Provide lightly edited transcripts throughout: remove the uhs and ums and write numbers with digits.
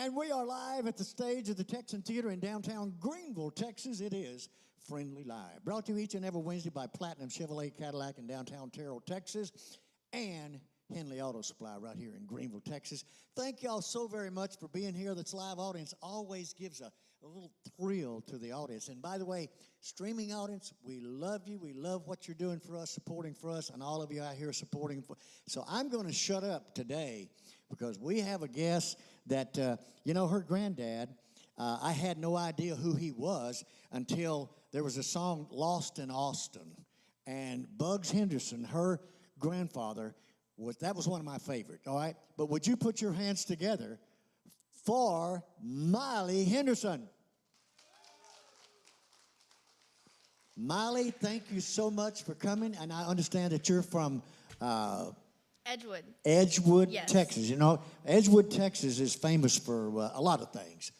And we are live at the stage of the Texan Theater in downtown Greenville, Texas. It is Friendly Live. Brought to you each and every Wednesday by Platinum Chevrolet Cadillac in downtown Terrell, Texas, and Henley Auto Supply right here in Greenville, Texas. Thank y'all so very much for being here. This live audience always gives a little thrill to the audience. And by the way, streaming audience, we love you. We love what you're doing for us, supporting for us, and all of you out here supporting. So I'm going to shut up today because we have a guest that, her granddad, I had no idea who he was until there was a song, Lost in Austin. And Bugs Henderson, her grandfather, that was one of my favorites, all right? But would you put your hands together for Miley Henderson? Miley, thank you so much for coming. And I understand that you're from Edgewood, yes. Texas. You know, Edgewood, Texas is famous for a lot of things.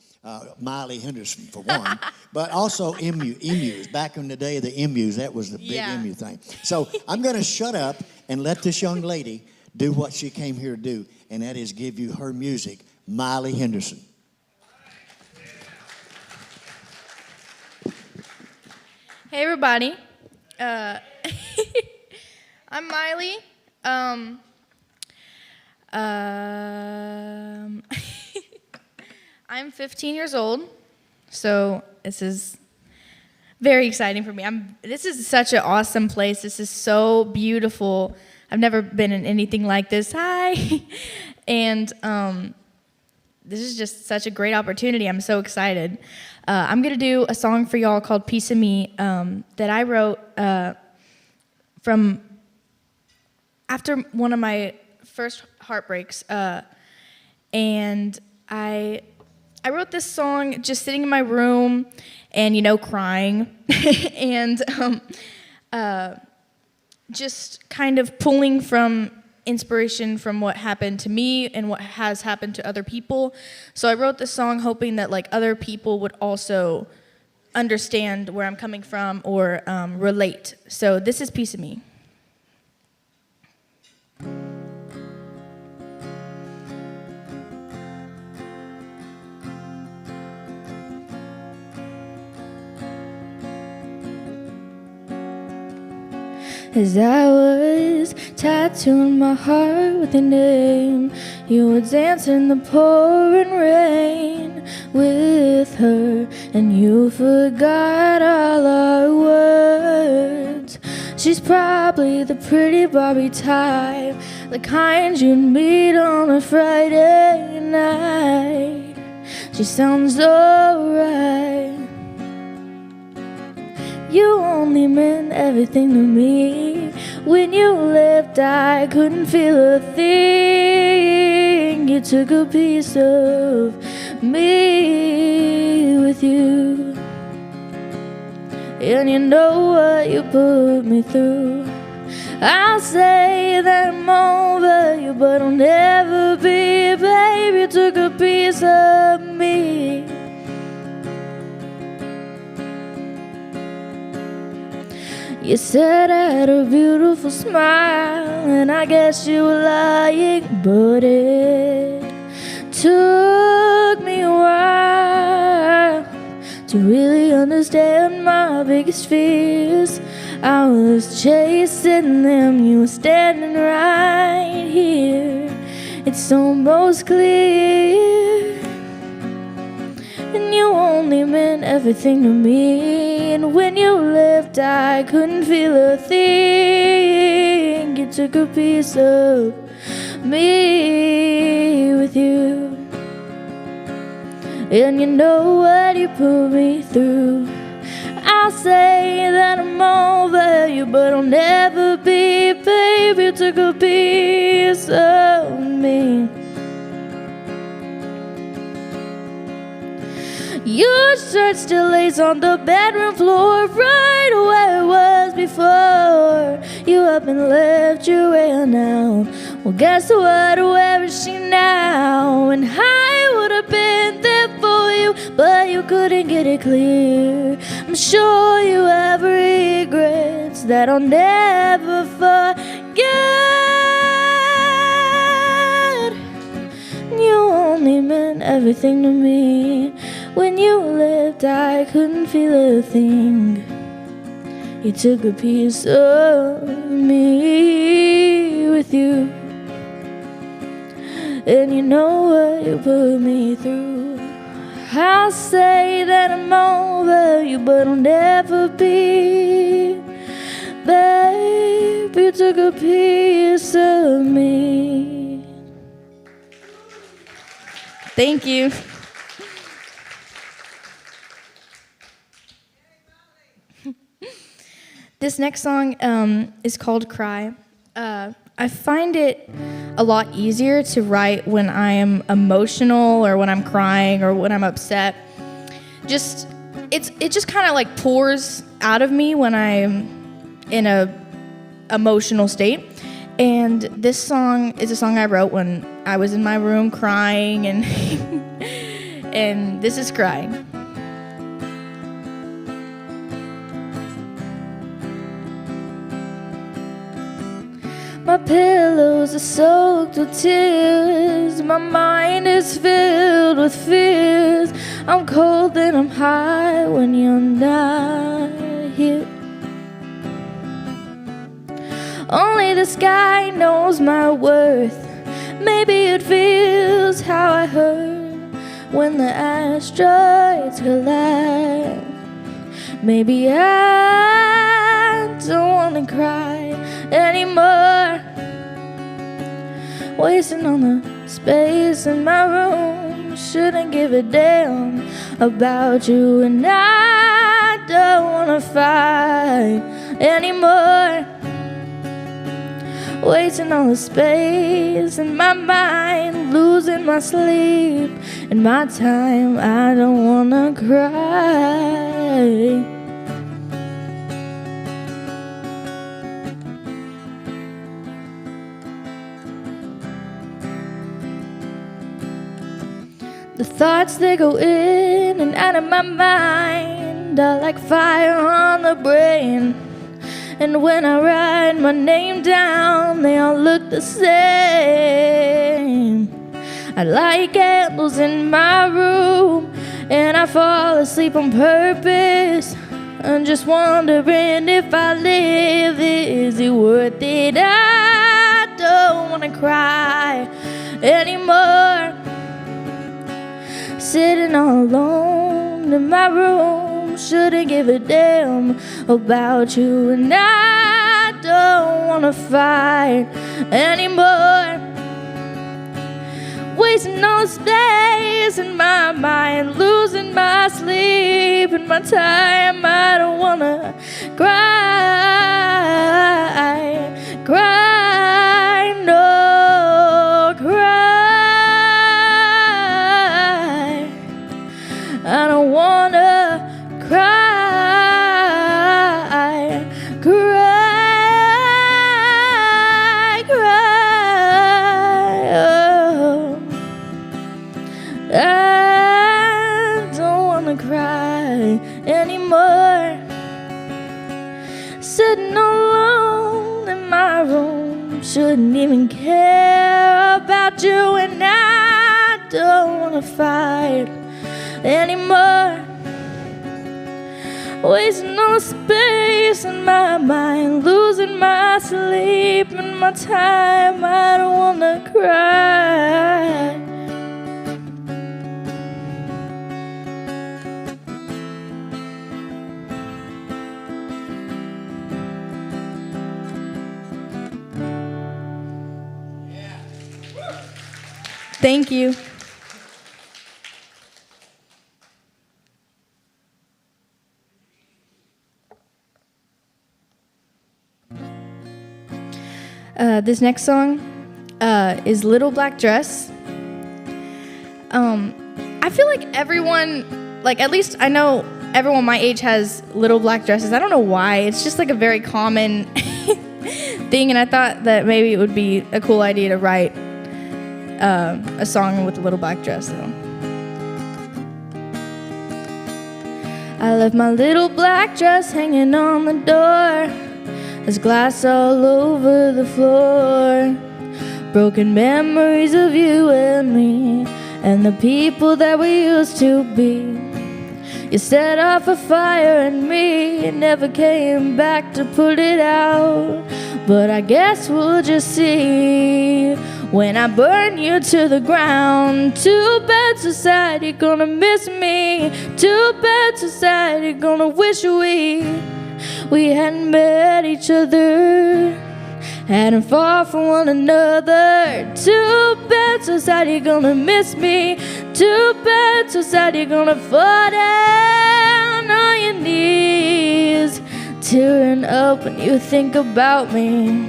Miley Henderson, for one, but also emus. Back in the day, the emus, that was the big emu thing. So I'm going to shut up and let this young lady do what she came here to do, and that is give you her music, Miley Henderson. Hey, everybody. I'm Miley. I'm 15 years old, so this is very exciting for me. This is such an awesome place. This is so beautiful. I've never been in anything like this. Hi. And this is just such a great opportunity. I'm so excited. I'm going to do a song for y'all called Piece of Me that I wrote from after one of my first heartbreaks. And I wrote this song just sitting in my room and, crying and just kind of pulling from inspiration from what happened to me and what has happened to other people. So I wrote this song hoping that other people would also understand where I'm coming from or relate. So this is Piece of Me. As I was tattooing my heart with your name, you were dancing in the pouring rain with her, and you forgot all our words. She's probably the pretty Barbie type, the kind you'd meet on a Friday night. She sounds alright. You only meant everything to me. When you left, I couldn't feel a thing. You took a piece of me with you, and you know what you put me through. I'll say that I'm over you, but I'll never be, babe. You took a piece of me. You said I had a beautiful smile, and I guess you were lying, but it took me a while to really understand my biggest fears. I was chasing them, you were standing right here. It's almost clear, and you only meant everything to me. And when you left, I couldn't feel a thing. You took a piece of me with you, and you know what you put me through. I'll say that I'm over you, but I'll never be, babe. You took a piece of me. Your shirt still lays on the bedroom floor, right where it was before you up and left your ran out. Well, guess what? Where is she now? And I would have been there for you, but you couldn't get it clear. I'm sure you have regrets that I'll never forget. You only meant everything to me. When you left, I couldn't feel a thing. You took a piece of me with you. And you know what you put me through. I'll say that I'm over you, but I'll never be. Babe, you took a piece of me. Thank you. This next song is called Cry. I find it a lot easier to write when I am emotional or when I'm crying or when I'm upset. It just kind of like pours out of me when I'm in a emotional state. And this song is a song I wrote when I was in my room crying, and and this is Crying. My pillows are soaked with tears. My mind is filled with fears. I'm cold and I'm high when you're not here. Only the sky knows my worth. Maybe it feels how I hurt when the asteroids collide. Maybe I don't wanna cry anymore. Wasting on the space in my room. Shouldn't give a damn about you, and I don't wanna fight anymore. Wasting all the space in my mind, losing my sleep and my time. I don't wanna cry. The thoughts, they go in and out of my mind, are like fire on the brain. And when I write my name down, they all look the same. I light candles in my room, and I fall asleep on purpose. I'm just wondering if I live, is it worth it? I don't wanna cry anymore. Sitting all alone in my room, shouldn't give a damn about you, and I don't wanna fight anymore. Wasting all the space in my mind, losing my sleep and my time. I don't wanna cry, cry, no, cry. I don't wanna cry, cry, cry. Oh. I don't wanna cry anymore. Sitting alone in my room, shouldn't even care about you, and I don't wanna fight anymore. Wasting all the space in my mind, losing my sleep and my time. I don't wanna cry. Thank you. This next song is Little Black Dress. I feel like everyone, like at least I know everyone my age has little black dresses. I don't know why. It's just like a very common thing, and I thought that maybe it would be a cool idea to write a song with a little black dress. So. I left my little black dress hanging on the door. There's glass all over the floor. Broken memories of you and me and the people that we used to be. You set off a fire in me and never came back to put it out. But I guess we'll just see when I burn you to the ground. Too bad society gonna miss me. Too bad society gonna wish we hadn't met each other, hadn't far from one another. Too bad society gonna miss me. Too bad society gonna fall down on your knees, tearing up when you think about me.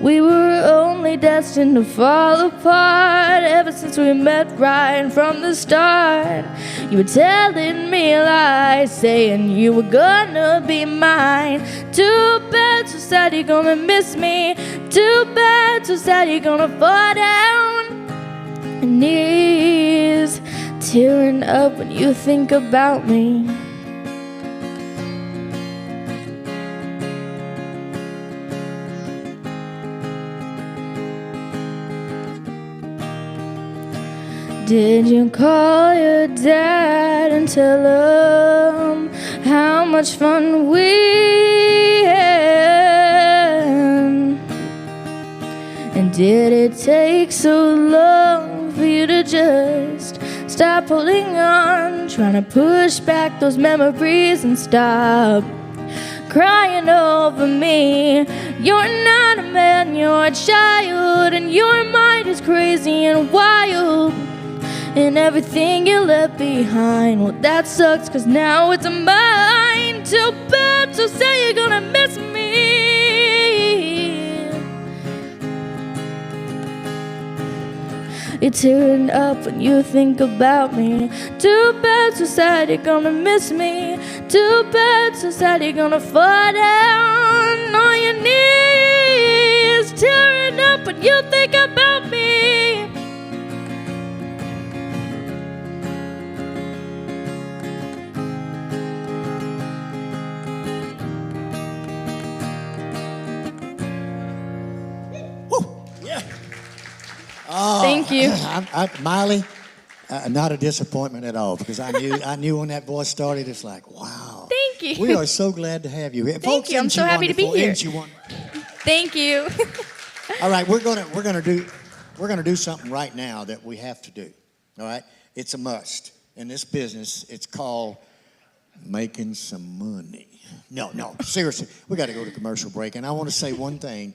We were only destined to fall apart ever since we met right from the start. You were telling me lies, saying you were gonna be mine. Too bad society gonna miss me. Too bad society gonna fall down on knees, tearing up when you think about me. Did you call your dad and tell him how much fun we had? And did it take so long for you to just stop holding on, trying to push back those memories and stop crying over me? You're not a man, you're a child, and your mind is crazy and wild. And everything you left behind, well, that sucks, 'cause now it's mine. Too bad, so say you're gonna miss me. You're tearing up when you think about me. Too bad, society gonna miss me. Too bad, society gonna fall down on your knees, tearing up when you think about me. Thank you. Miley, not a disappointment at all, because I knew when that voice started, it's like, wow. Thank you. We are so glad to have you here. Thank you. I'm so happy to be here. Thank you. All right, we're gonna do something right now that we have to do. All right, it's a must in this business. It's called making some money. No, seriously, we got to go to commercial break, and I want to say one thing,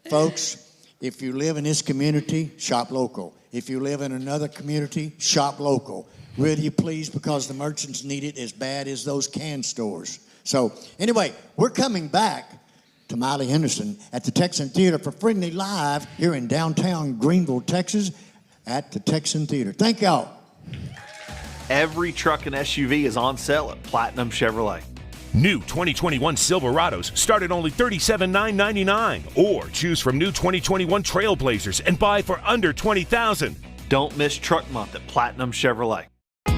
folks. If you live in this community, shop local. If you live in another community, shop local. Will you please, because the merchants need it as bad as those can stores. So anyway, we're coming back to Miley Henderson at the Texan Theater for Friendlee Live here in downtown Greenville, Texas at the Texan Theater. Thank y'all. Every truck and SUV is on sale at Platinum Chevrolet. New 2021 Silverados start at only $37,999, or choose from new 2021 Trailblazers and buy for under $20,000. Don't miss Truck Month at Platinum Chevrolet.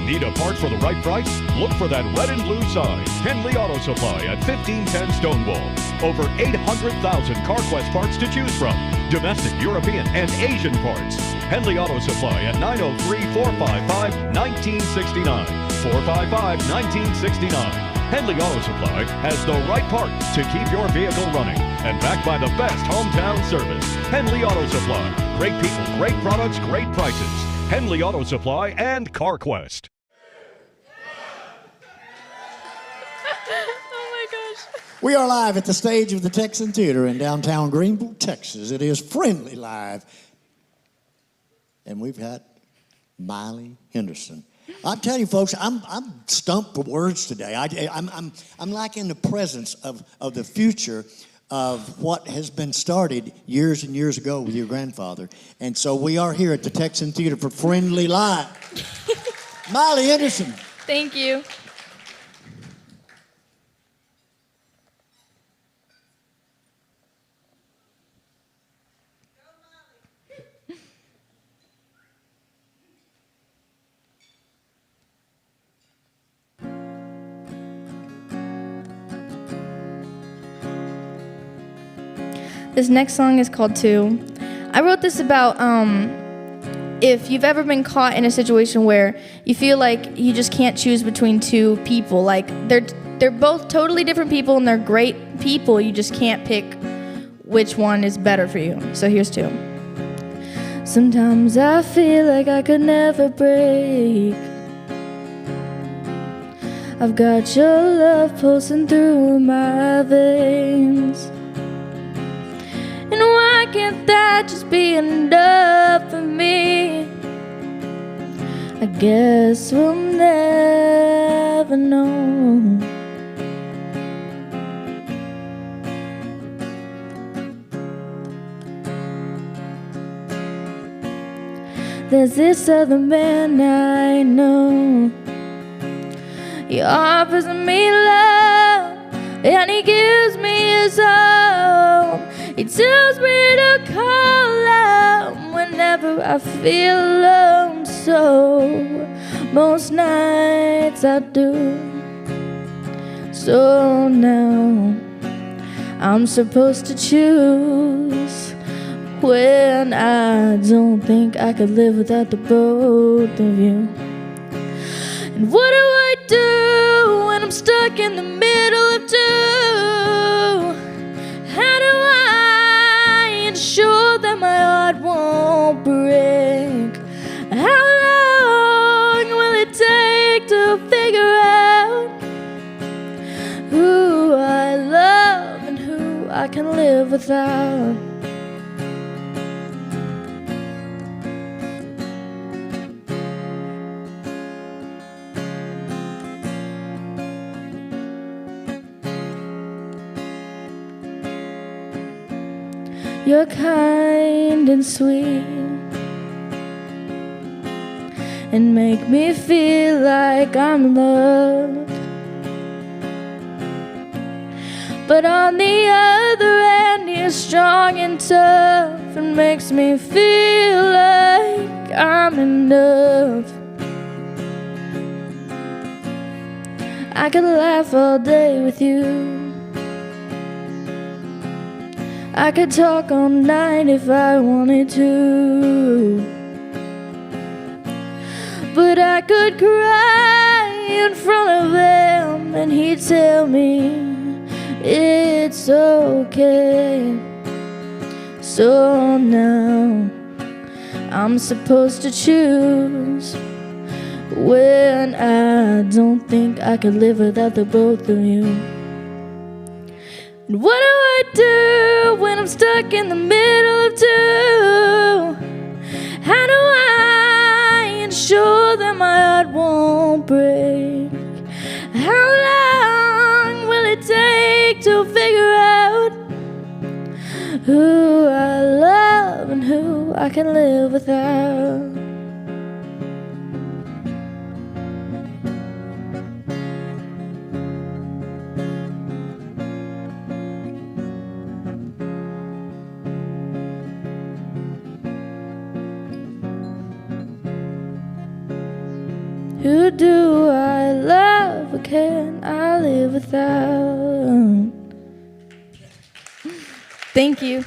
Need a part for the right price? Look for that red and blue sign. Henley Auto Supply at 1510 Stonewall. Over 800,000 CarQuest parts to choose from. Domestic, European, and Asian parts. Henley Auto Supply at 903-455-1969. 455-1969. Henley Auto Supply has the right part to keep your vehicle running, and backed by the best hometown service. Henley Auto Supply. Great people, great products, great prices. Henley Auto Supply and CarQuest. Oh my gosh. We are live at the stage of the Texan Theater in downtown Greenville, Texas. It is Friendlee Live. And we've got Miley Henderson. I'm telling you, folks, I'm stumped for words today. I'm like in the presence of the future of what has been started years and years ago with your grandfather. And so we are here at the Texan Theater for Friendlee Live. Miley Henderson. Thank you. This next song is called Two. I wrote this about if you've ever been caught in a situation where you feel like you just can't choose between two people. Like they're both totally different people and they're great people. You just can't pick which one is better for you. So here's Two. Sometimes I feel like I could never break. I've got your love pulsing through my veins. And why can't that just be enough for me? I guess we'll never know. There's this other man I know. He offers me love, and he gives me his all. He tells me to call out whenever I feel alone. So most nights I do. So now I'm supposed to choose when I don't think I could live without the both of you. And what do I do when I'm stuck in the middle of two? How do I ensure that my heart won't break? How long will it take to figure out who I love and who I can live without? You're kind and sweet and make me feel like I'm loved. But on the other end, you're strong and tough and makes me feel like I'm enough. I could laugh all day with you. I could talk all night if I wanted to. But I could cry in front of him and he'd tell me it's okay. So now I'm supposed to choose when I don't think I could live without the both of you. And what do I do when I'm stuck in the middle of two? How do I ensure that my heart won't break? How long will it take to figure out who I love and who I can live without? Who do I love, or can I live without? Thank you.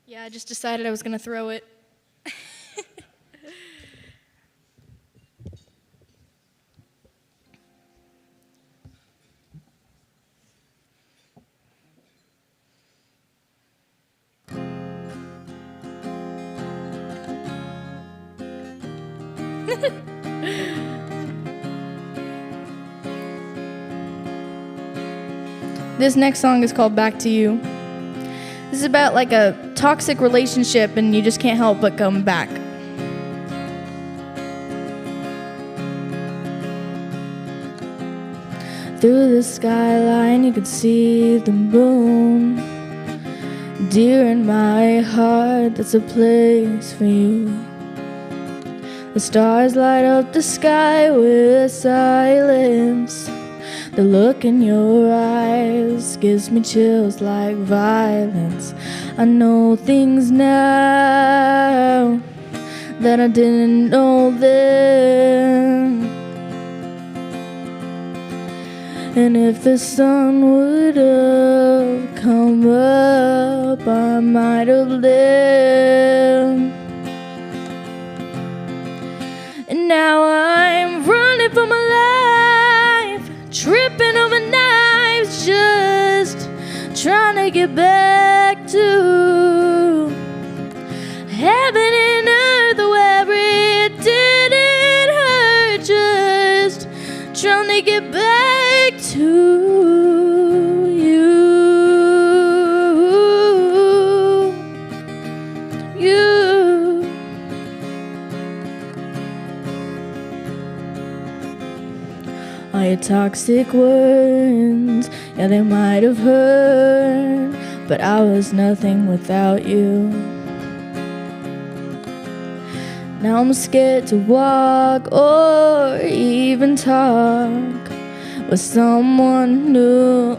Yeah, I just decided I was going to throw it. This next song is called Back to You. This is about like a toxic relationship and you just can't help but come back. Through the skyline you could see the moon. Dear in my heart, that's a place for you. The stars light up the sky with silence. The look in your eyes gives me chills like violence. I know things now that I didn't know then. And if the sun would have come up, I might have lived. And now I'm running for my life, tripping over knives, just trying to get back to heaven and earth where it didn't hurt, just trying to get back to you. All your toxic words, yeah, they might have hurt, but I was nothing without you. Now I'm scared to walk or even talk with someone new.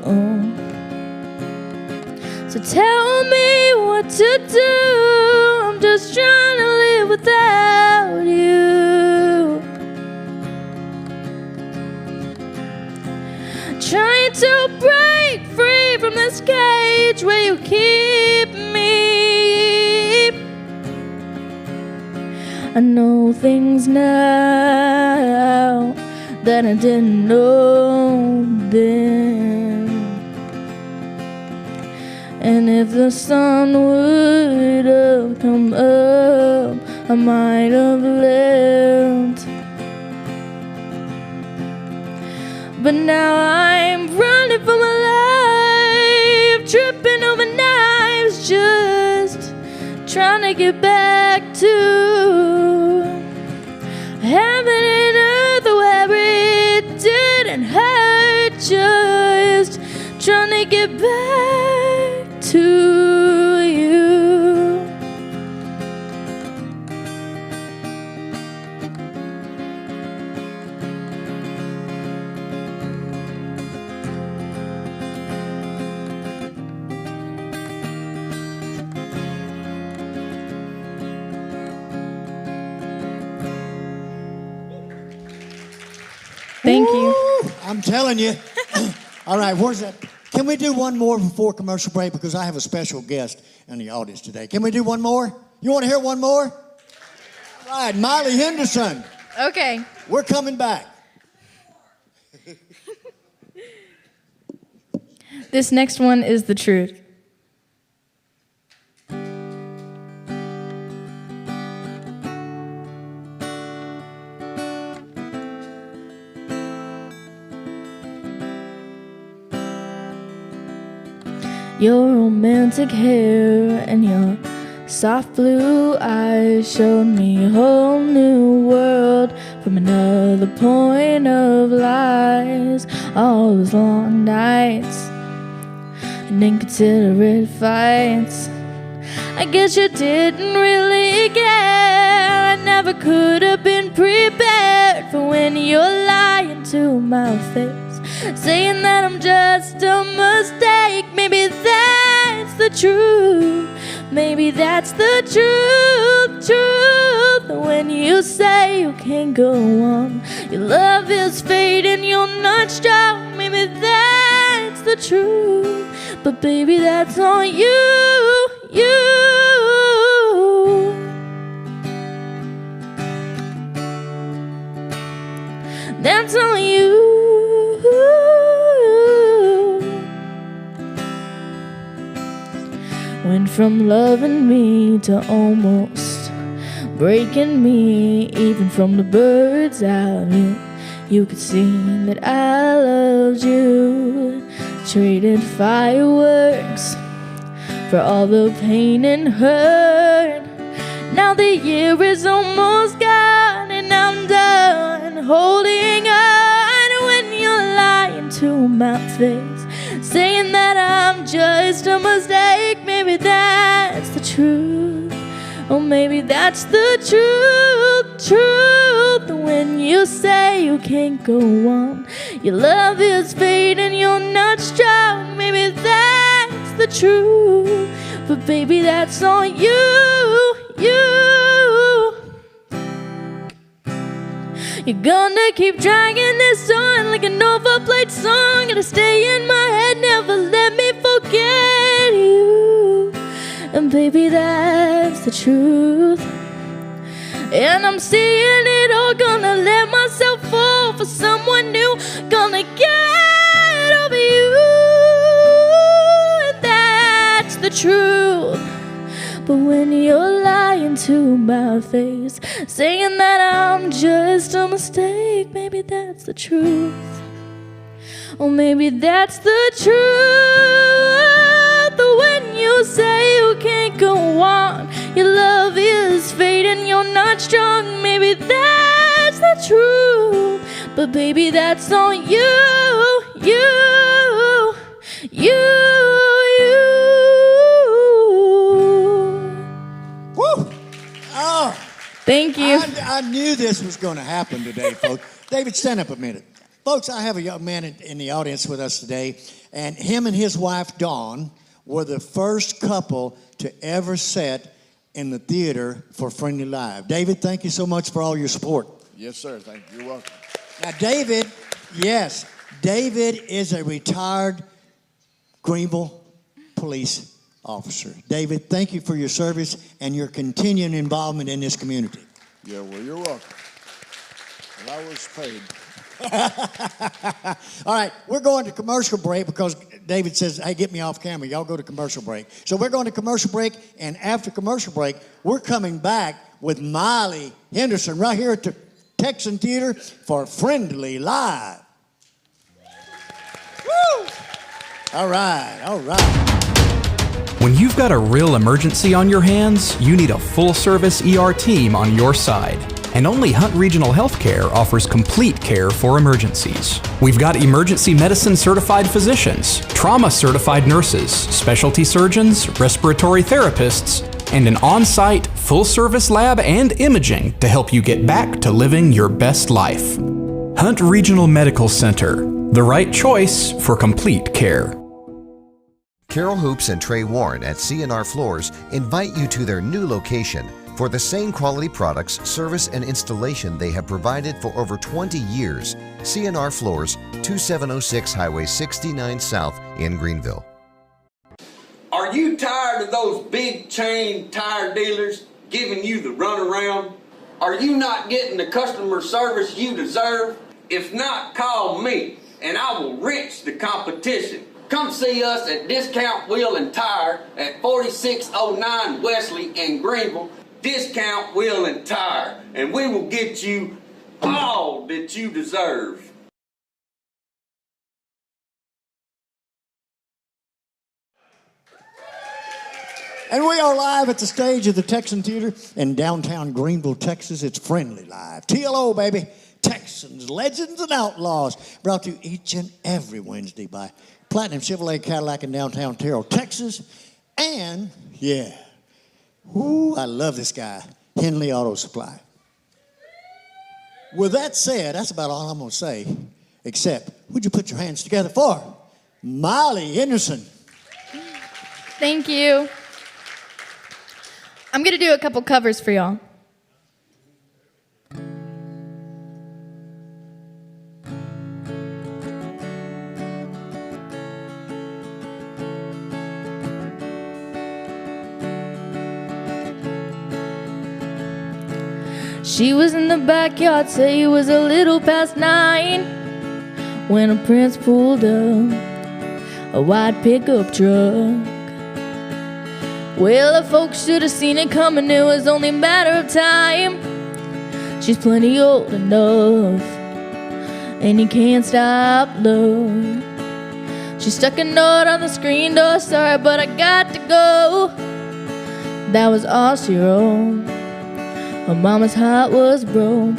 So tell me what to do, I'm just trying to live without you. Trying to break free from this cage where you keep me. I know things now that I didn't know then. And if the sun would have come up, I might have lived. But now I'm running for my life, tripping over knives, just trying to get back to heaven and earth where it didn't hurt, just trying to get back to you. Thank you. I'm telling you. All right, where's that? Can we do one more before commercial break? Because I have a special guest in the audience today. Can we do one more? You want to hear one more? All right, Miley Henderson. Okay. We're coming back. This next one is the truth. Your romantic hair and your soft blue eyes showed me a whole new world from another point of lies. All those long nights and inconsiderate fights, I guess you didn't really care. I never could have been prepared for when you're lying to my face, saying that I'm just a mistake. Maybe that's the truth. Maybe that's the truth. When you say you can't go on, your love is fading, you're not strong. Maybe that's the truth. But baby, that's on you. That's on you. Went from loving me to almost breaking me. Even from the bird's eye view, you could see that I loved you. Traded fireworks for all the pain and hurt. Now the year is almost gone and I'm done holding on. When you're lying to my face, saying that I'm just a mistake. Maybe that's the truth. Oh, maybe that's the truth. When you say you can't go on, your love is fading, you're not strong. Maybe that's the truth. But baby, that's on you. You're gonna keep dragging this on like an overplayed song. Gonna stay in my head, never let me forget you. And baby, that's the truth. And I'm seeing it all, gonna let myself fall for someone new. Gonna get over you, and that's the truth. But when you're lying to my face, saying that I'm just a mistake, maybe that's the truth. Or maybe that's the truth. But when you say you can't go on, your love is fading, you're not strong, maybe that's the truth. But baby, that's on you, you, you. Woo! Oh, Thank you. I knew this was going to happen today, folks. David, stand up a minute. Folks, I have a young man in the audience with us today, and him and his wife, Dawn, were the first couple to ever set in the theater for Friendly Live. David, thank you so much for all your support. Yes, sir. Thank you. You're welcome. Now, David, yes, David is a retired Greenville police officer. David, thank you for your service and your continuing involvement in this community. Yeah, well, you're welcome. And I was paid. All right, we're going to commercial break because David says, hey, get me off camera. Y'all go to commercial break. So we're going to commercial break, and after commercial break, we're coming back with Miley Henderson right here at the Texan Theater for Friendly Live. Woo! All right, all right. When you've got a real emergency on your hands, you need a full-service ER team on your side. And only Hunt Regional Healthcare offers complete care for emergencies. We've got emergency medicine certified physicians, trauma certified nurses, specialty surgeons, respiratory therapists, and an on-site full-service lab and imaging to help you get back to living your best life. Hunt Regional Medical Center, the right choice for complete care. Carol Hoops and Trey Warren at C&R Floors invite you to their new location for the same quality products, service, and installation they have provided for over 20 years. C&R Floors, 2706 Highway 69 South in Greenville. Are you tired of those big chain tire dealers giving you the runaround? Are you not getting the customer service you deserve? If not, call me and I will wrench the competition. Come see us at Discount Wheel and Tire at 4609 Wesley in Greenville. Discount Wheel and Tire, and we will get you all that you deserve. And we are live at the stage of the Texan Theater in downtown Greenville, Texas. It's Friendly Live. TLO, baby. Texans, Legends, and Outlaws. Brought to you each and every Wednesday by Platinum Chevrolet Cadillac in downtown Terrell, Texas. And, yeah, ooh, I love this guy, Henley Auto Supply. With that said, that's about all I'm going to say, except, would you put your hands together for Miley Henderson? Thank you. I'm going to do a couple covers for y'all. She was in the backyard, say it was a little past 9 when a prince pulled up a white pickup truck. Well, the folks should have seen it coming, it was only a matter of time. She's plenty old enough, and you can't stop love. She stuck a note on the screen door, sorry, but I got to go. That was all she wrote. Her mama's heart was broke.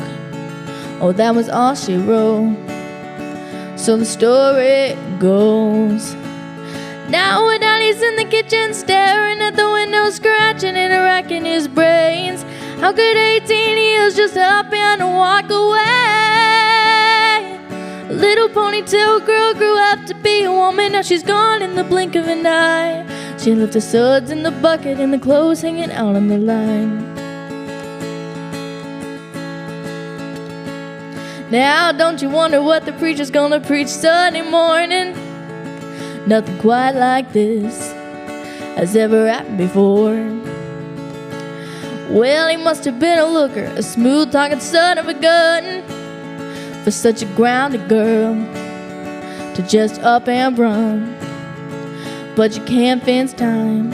Oh, that was all she wrote. So the story goes. Now when Daddy's in the kitchen staring at the window, scratching and racking his brains. How could 18 years just up and walk away? A little ponytail girl grew up to be a woman. Now she's gone in the blink of an eye. She left the suds in the bucket and the clothes hanging out on the line. Now don't you wonder what the preacher's gonna preach Sunday morning? Nothing quite like this has ever happened before. Well, he must have been a looker, a smooth-talking son of a gun, for such a grounded girl to just up and run. But you can't fence time,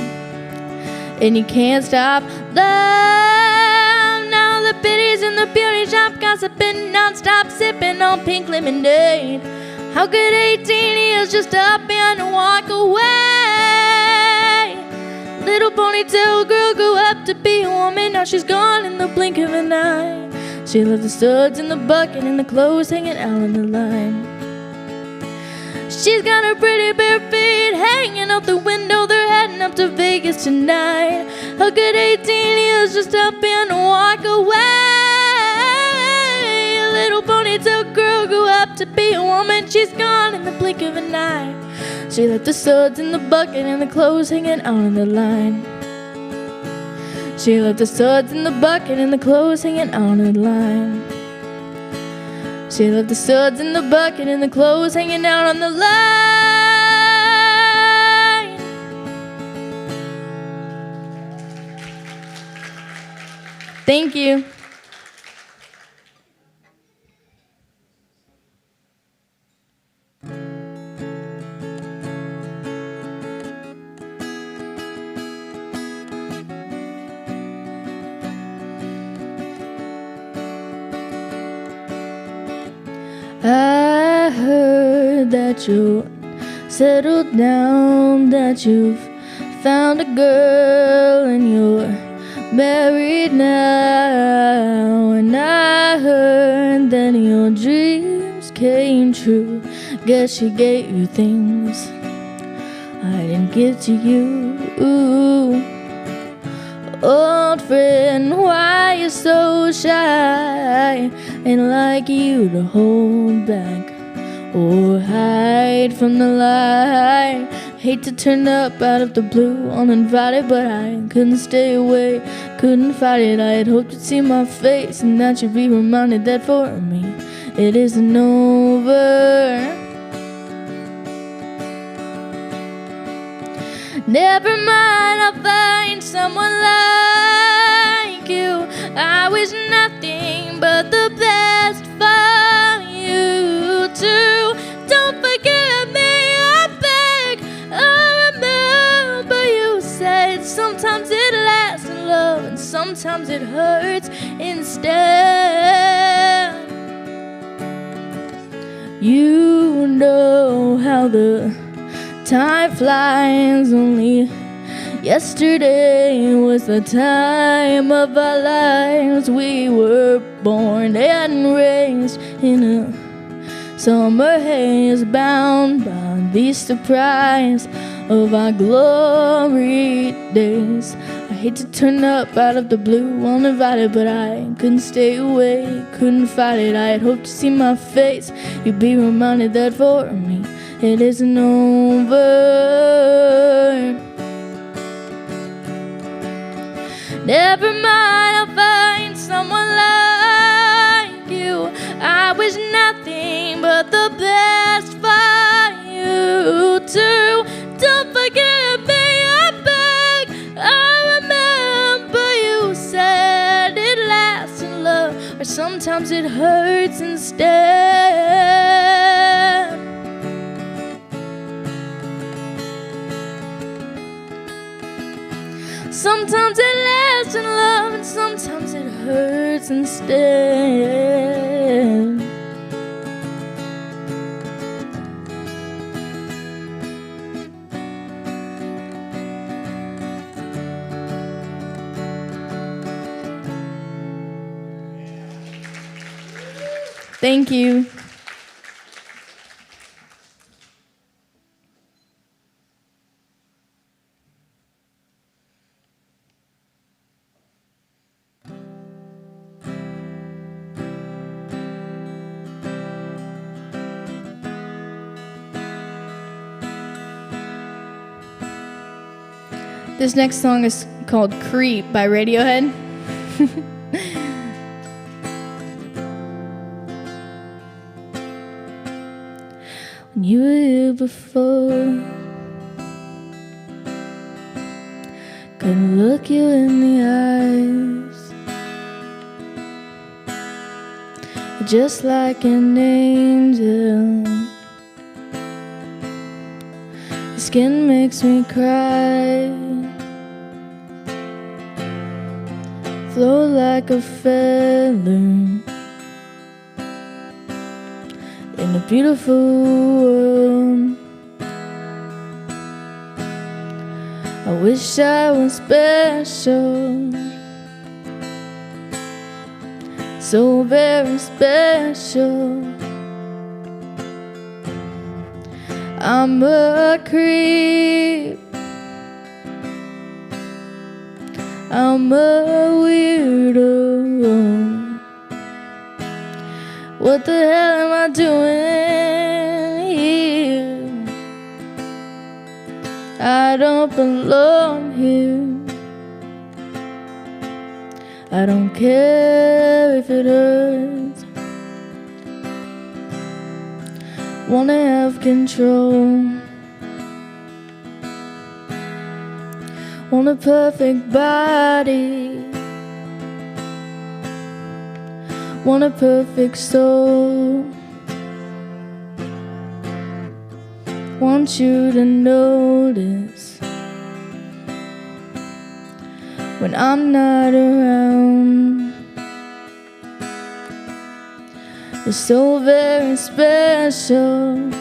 and you can't stop love. Now the biddies in the beauty shop gossiping non-stop, sipping on pink lemonade. How could 18 years just up and walk away? Little ponytail girl grew up to be a woman. Now she's gone in the blink of an eye. She left the studs in the bucket and the clothes hanging out on the line. She's got her pretty bare feet hanging out the window. They're heading up to Vegas tonight. How could 18 years just up and walk away? Little ponytail girl grew up to be a woman. She's gone in the blink of an eye. She left the suds in the bucket and the clothes hanging out on the line. She left the suds in the bucket and the clothes hanging out on the line. She left the suds in the bucket and the clothes hanging out on the line. Thank you. I heard that you settled down, that you've found a girl and you're married now. And I heard that your dreams came true. Guess she gave you things I didn't give to you. Old friend, why you so shy? Ain't like you to hold back or hide from the light. Hate to turn up out of the blue uninvited, but I couldn't stay away, couldn't fight it. I had hoped you'd see my face and that you'd be reminded that for me it isn't over. Never mind, I'll find someone like you. I wish nothing but the best for you too. Don't forget me, I beg. I remember you said sometimes it lasts in love and sometimes it hurts instead. You know how the time flies. Only yesterday was the time of our lives. We were born and raised in a summer haze, bound by the surprise of our glory days. I hate to turn up out of the blue uninvited, but I couldn't stay away, couldn't fight it. I had hoped to see my face, you'd be reminded that for me it isn't over. Never mind, I'll find someone like you. I wish nothing but the best for you too. Don't forget me, I beg. I remember you said it lasts in love, or sometimes it hurts instead. Sometimes it lasts in love and sometimes it hurts instead. Thank you. This next song is called Creep by Radiohead. you were here before. Couldn't look you in the eyes. You're just like an angel. Your skin makes me cry. Float like a feather in a beautiful world. I wish I was special, so very special. I'm a creep, I'm a weirdo. What the hell am I doing here? I don't belong here. I don't care if it hurts. Wanna have control. Want a perfect body. Want a perfect soul. Want you to notice when I'm not around. You're so very special.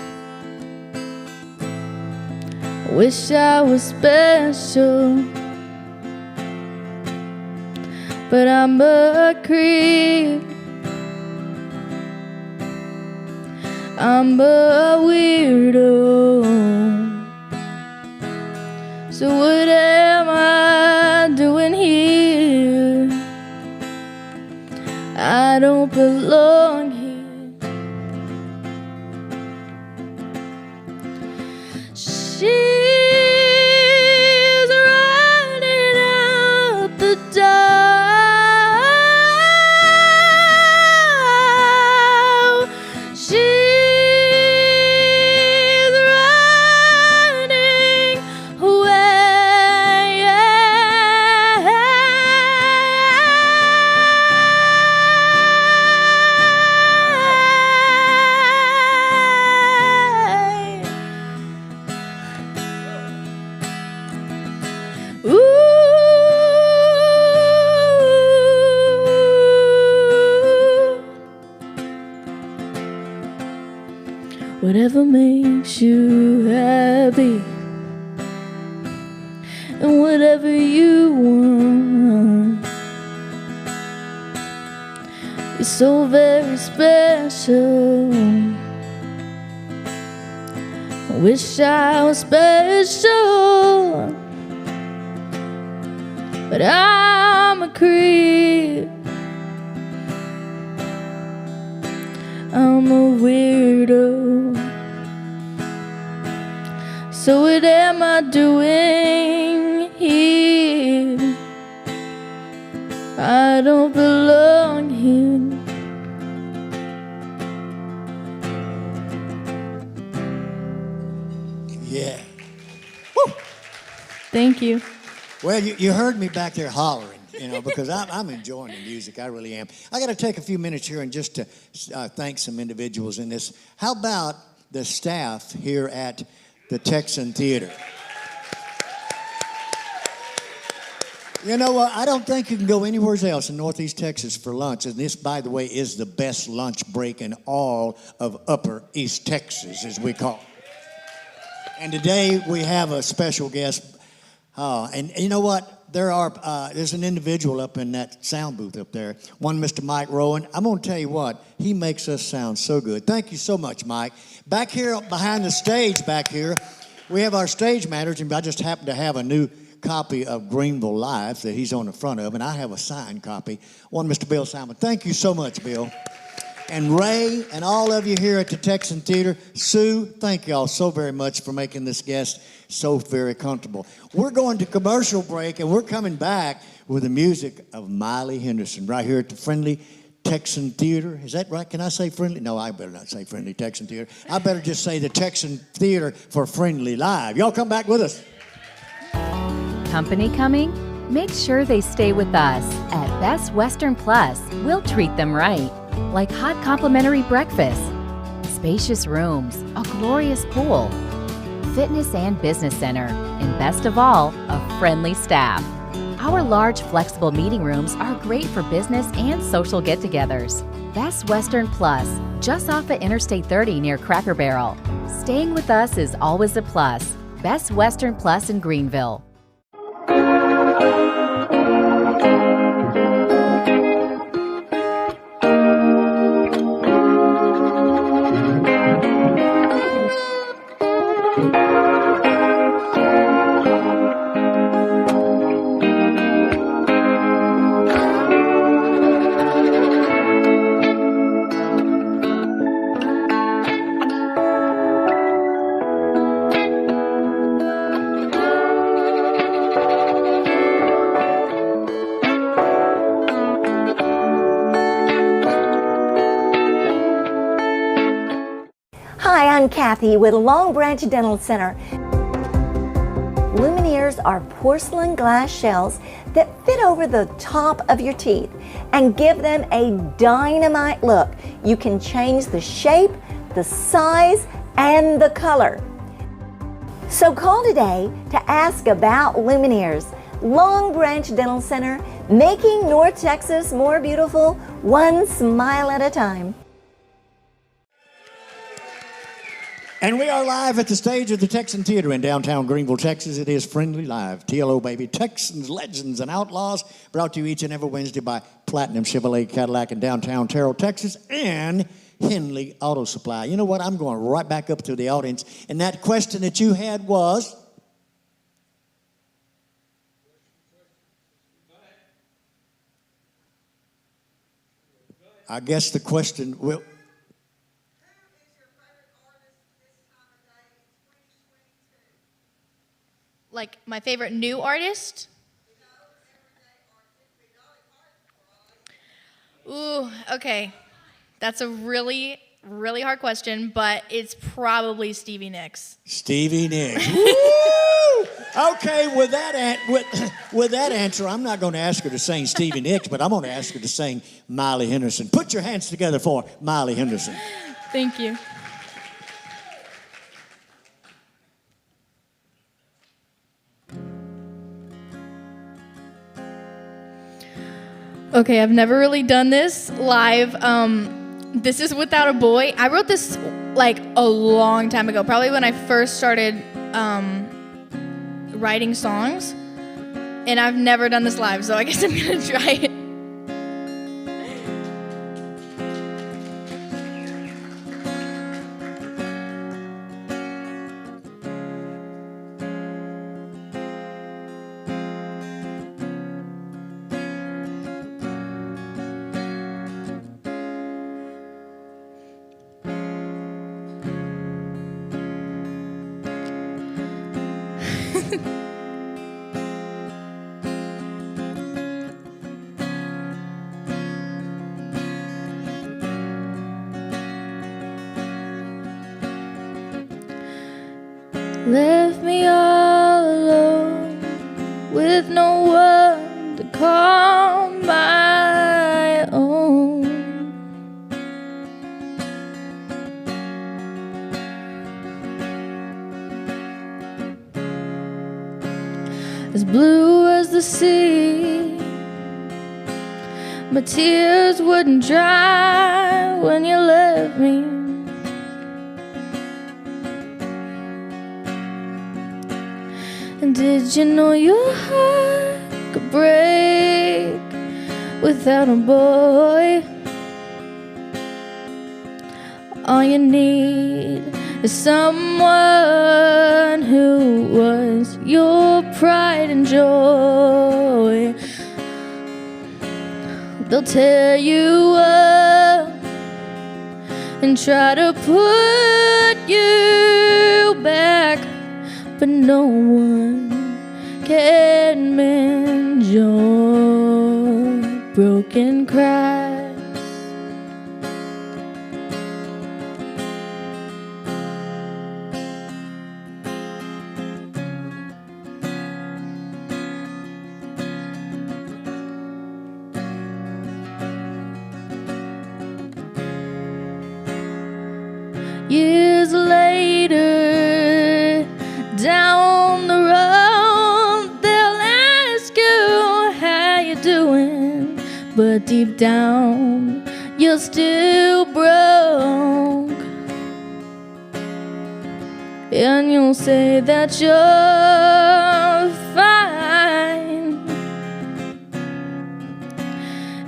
I wish I was special, but I'm a creep. I'm a weirdo. So what am I doing here? I don't belong here. She's running out the door. She's running away. Ooh, whatever makes you happy and whatever you want. You're so very special. I wish I was special, but I'm a creep. I'm a weirdo. So what am I doing here? I don't belong here. Yeah. Woo. Thank you. Well, you heard me back there hollering, because I'm enjoying the music. I really am. I got to take a few minutes here and just to thank some individuals in this. How about the staff here at the Texan Theater? You know what? I don't think you can go anywhere else in Northeast Texas for lunch. And this, by the way, is the best lunch break in all of Upper East Texas, as we call it. And today we have a special guest. And you know what? There's an individual up in that sound booth up there, one Mr. Mike Rowan. I'm going to tell you what, he makes us sound so good. Thank you so much, Mike. Back here behind the stage back here, we have our stage manager, and I just happen to have a new copy of Greenville Live that he's on the front of, and I have a signed copy. One Mr. Bill Simon. Thank you so much, Bill. And Ray and all of you here at the Texan Theater. Sue, thank you all so very much for making this guest so very comfortable. We're going to commercial break, and we're coming back with the music of Miley Henderson right here at the Friendlee Texan Theater. Is that right? Can I say Friendly? No, I better not say Friendly Texan Theater. I better just say the Texan Theater for Friendly Live. Y'all come back with us. Company coming? Make sure they stay with us. At Best Western Plus, we'll treat them right. Like hot complimentary breakfast, spacious rooms, a glorious pool, fitness and business center, and best of all, a friendly staff. Our large, flexible meeting rooms are great for business and social get-togethers. Best Western Plus, just off of Interstate 30 near Cracker Barrel. Staying with us is always a plus. Best Western Plus in Greenville. Hi, I'm Kathy with Long Branch Dental Center. Lumineers are porcelain glass shells that fit over the top of your teeth and give them a dynamite look. You can change the shape, the size, and the color. So call today to ask about Lumineers. Long Branch Dental Center, making North Texas more beautiful, one smile at a time. And we are live at the stage of the Texan Theater in downtown Greenville, Texas. It is Friendly Live. TLO, baby. Texans, legends, and outlaws. Brought to you each and every Wednesday by Platinum Chevrolet Cadillac in downtown Terrell, Texas, and Henley Auto Supply. You know what? I'm going right back up to the audience. And that question that you had was? I guess the question will... Like my favorite new artist? Ooh, okay. That's a really, really hard question, but it's probably Stevie Nicks. Stevie Nicks. Woo! Okay, with that answer, I'm not going to ask her to sing Stevie Nicks, but I'm going to ask her to sing Miley Henderson. Put your hands together for Miley Henderson. Thank you. Okay, I've never really done this live. This is Without a Boy. I wrote this like a long time ago, probably when I first started writing songs. And I've never done this live, so I guess I'm gonna try it. Left me all alone with no one to call my own. As blue as the sea, my tears wouldn't dry when you left me. And did you know your heart could break without a boy? All you need is someone who was your pride and joy. They'll tear you up and try to put you back, but no one can mend your broken cries. but deep down you're still broke. And you'll say that you're fine,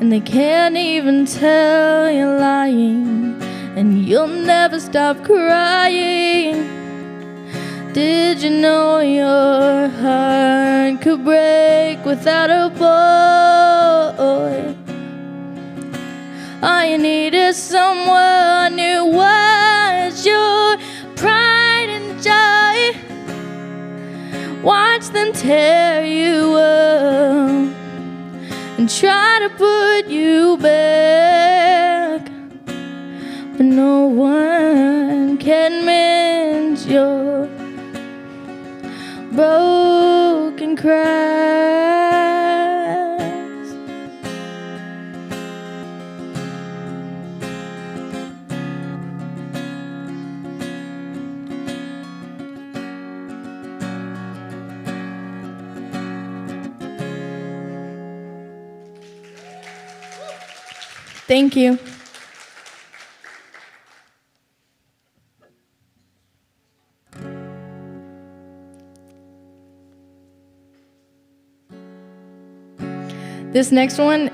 and they can't even tell you're lying, and you'll never stop crying. Did you know your heart could break without a boy? All you need is someone who was your pride and joy. Watch them tear you up and try to put you back, but no one can mend your broken cracks. Thank you. This next one,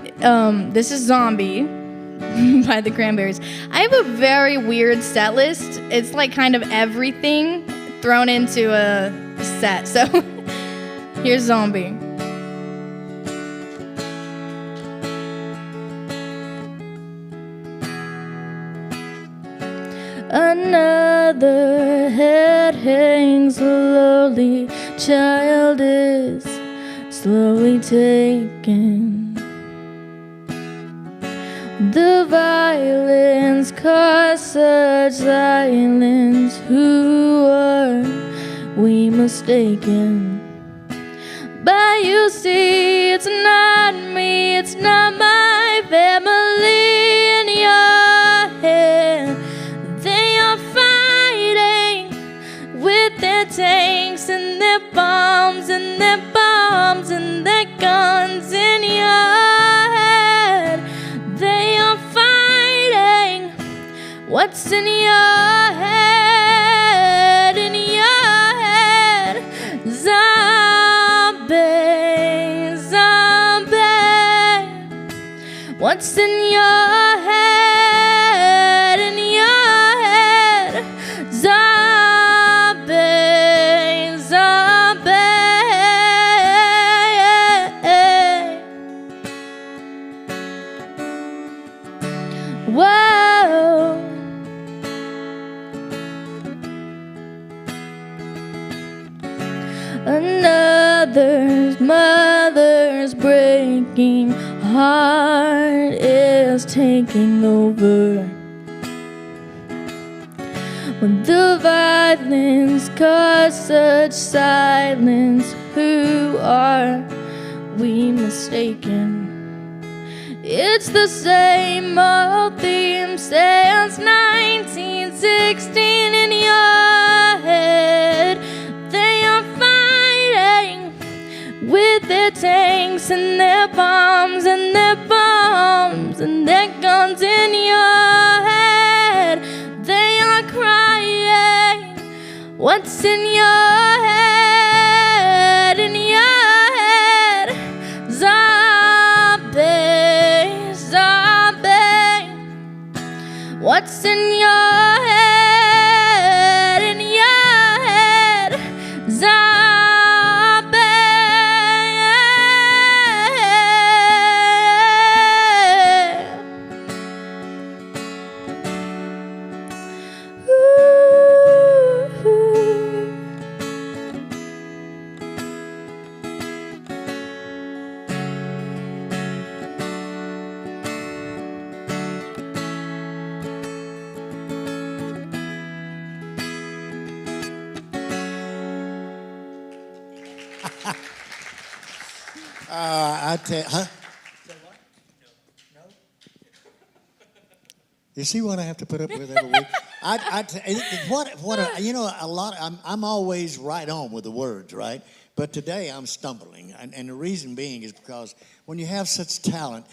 this is Zombie by the Cranberries. I have a very weird set list. It's like kind of everything thrown into a set. So here's Zombie. Another head hangs slowly, child is slowly taken. The violence caused such silence. Who are we mistaken? But you see, it's not me, it's not my family in your head. They are fighting with their tanks and their bombs and their bombs and their guns in your head. They are fighting what's in your head, in your head. Zombie, zombie, what's in your head, in your head. Zombie, zombie. Whoa. Another's mother's breaking heart is taking over. When the violence caused such silence, who are we mistaken? It's the same old theme since 1916 in your head. They are fighting with their tanks and their bombs and their bombs and their guns in your head. They are crying, what's in your head, in your head. Zombie, zombie, what's in your head, in your head. Zombie. I tell huh? You see what I have to put up with every week? You know, a lot. I'm always right on with the words, right? But today I'm stumbling, and the reason being is because when you have such talent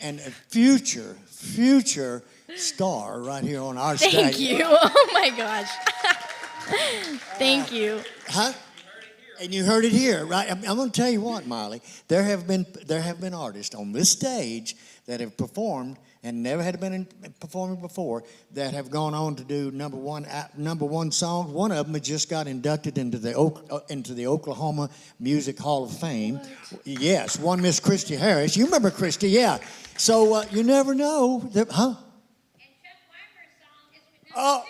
and a future star right here on our stage. Thank you. Oh my gosh. Thank you. Huh? And you heard it here, right? I'm going to tell you what, Miley. There have been artists on this stage that have performed and never had been performing before that have gone on to do number one songs. One of them has just got inducted into the Oklahoma Music Hall of Fame. What? Yes, one Miss Christy Harris. You remember Christy, yeah. So you never know, huh? Oh.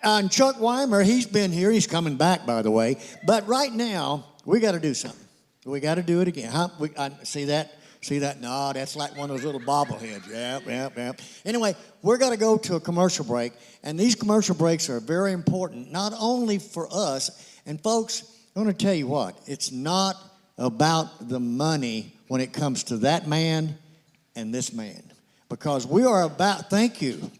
And Chuck Weimer, he's been here. He's coming back, by the way. But right now, we got to do something. We got to do it again. Huh? See that? See that? No, that's like one of those little bobbleheads. Yeah. Anyway, we're going to go to a commercial break. And these commercial breaks are very important, not only for us. And folks, I'm going to tell you what. It's not about the money when it comes to that man and this man. Because we are about, thank you.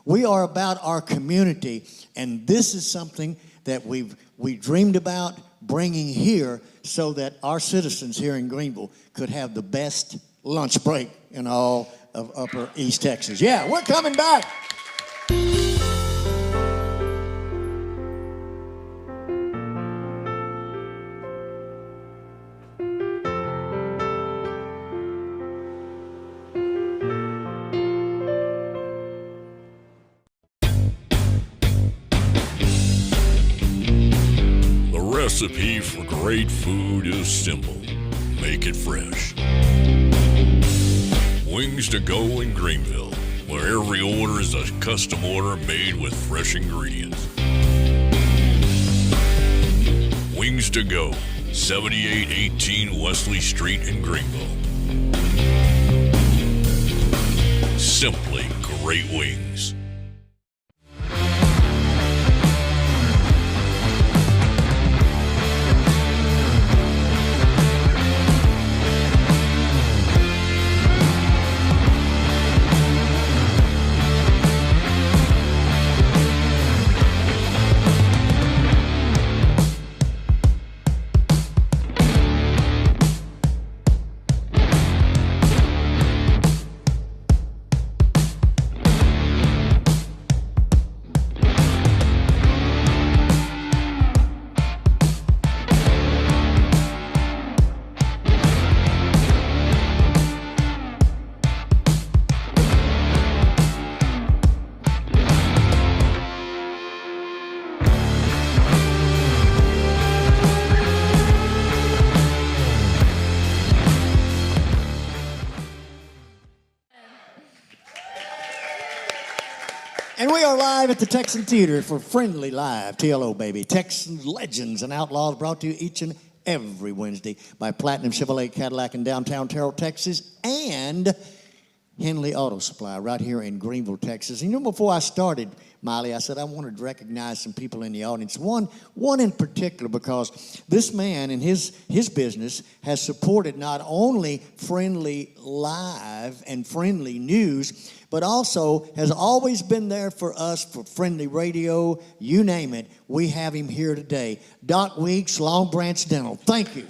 We are about our community, and this is something that we dreamed about bringing here so that our citizens here in Greenville could have the best lunch break in all of Upper East Texas. Yeah, we're coming back. The recipe for great food is simple. Make it fresh. Wings to go in Greenville, where every order is a custom order made with fresh ingredients. Wings to go, 7818 Wesley Street in Greenville. Simply great wings. And we are live at the Texan Theater for Friendlee Live, TLO, baby. Texan Legends and Outlaws, brought to you each and every Wednesday by Platinum Chevrolet Cadillac in downtown Terrell, Texas, and Henley Auto Supply right here in Greenville, Texas. And you know, before I started, Miley, I said I wanted to recognize some people in the audience. One in particular, because this man and his business has supported not only Friendlee Live and Friendlee News, but also has always been there for us for Friendlee Radio, you name it. We have him here today. Doc Weeks, Long Branch Dental. Thank you.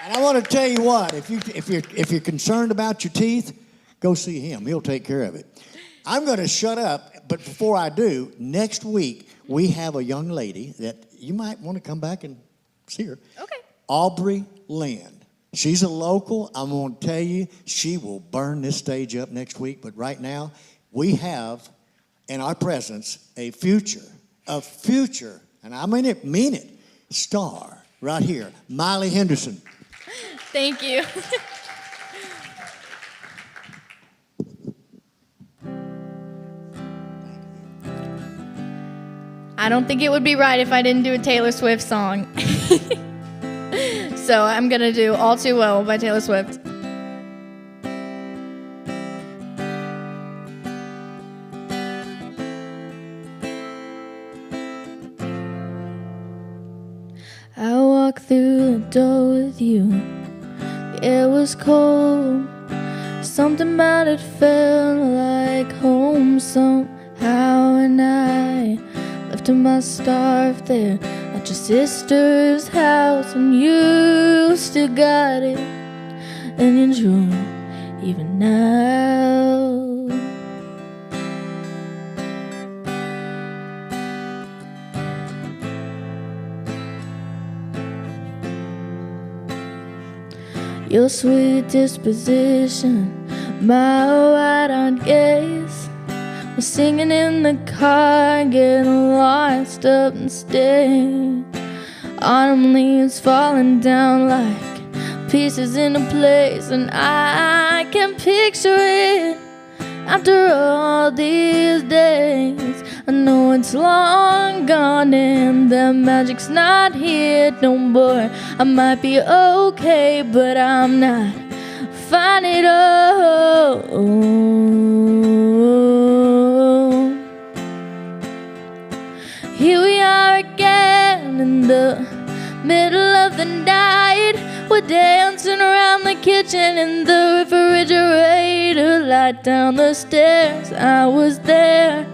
And I want to tell you what, if you're concerned about your teeth, go see him. He'll take care of it. I'm going to shut up, but before I do, next week we have a young lady that you might want to come back and see her. Okay. Aubrey Lynn. She's a local. I'm going to tell you, she will burn this stage up next week. But right now, we have in our presence a future, and I mean it, star right here, Miley Henderson. Thank you. I don't think it would be right if I didn't do a Taylor Swift song. So I'm going to do All Too Well by Taylor Swift. I walked through the door with you. The air was cold. Something about it felt like home somehow, and I left after my starved there at your sister's house, and you still got it and enjoy it even now. Your sweet disposition, my wide-eyed gaze, was singing in the car, getting lost up and staying. Autumn leaves falling down like pieces in a place, and I can picture it after all these days. I know it's long gone and the magic's not here no more. I might be okay, but I'm not fine at all. Here we are again in the middle of the night. We're dancing around the kitchen in the refrigerator, light down the stairs. I was there,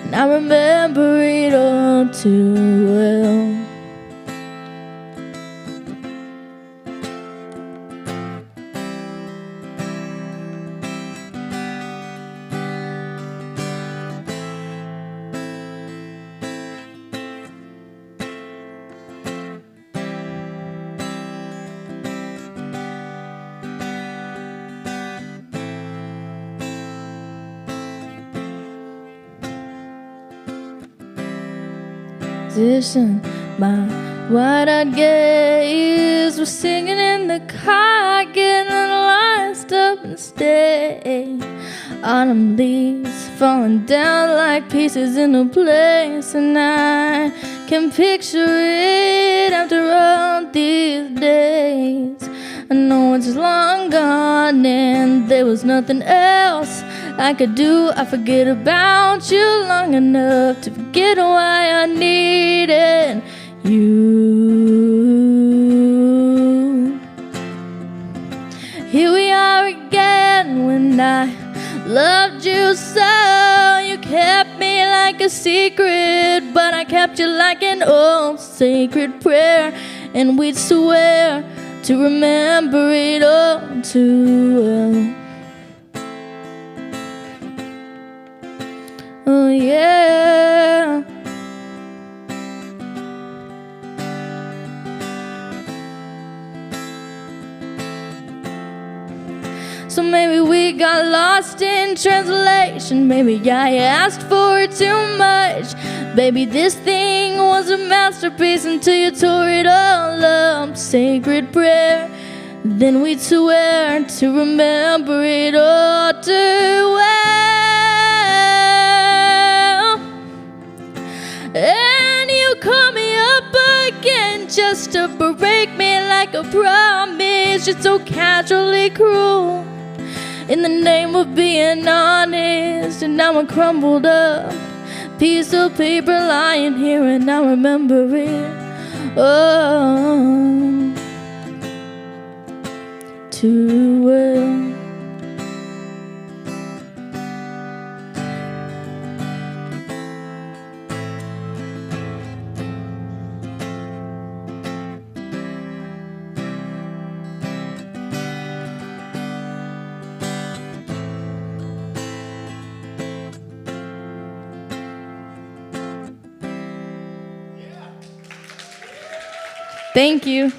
and I remember it all too well. My wide-eyed gaze was singing in the car, getting lost up and stay. Autumn leaves falling down like pieces in a place, and I can picture it after all these days. I know it's long gone and there was nothing else I could do. I forget about you long enough to forget why I needed you. Here we are again when I loved you so. You kept me like a secret, but I kept you like an old sacred prayer, and we'd swear to remember it all too well. Oh yeah. So maybe we got lost in translation. Maybe I asked for too much. Baby, this thing was a masterpiece until you tore it all up. Sacred prayer. Then we'd swear to remember it all too well. And you call me up again just to break me like a promise. You're so casually cruel in the name of being honest. And now I'm crumbled up piece of paper lying here, and I remember it oh too well. Thank you.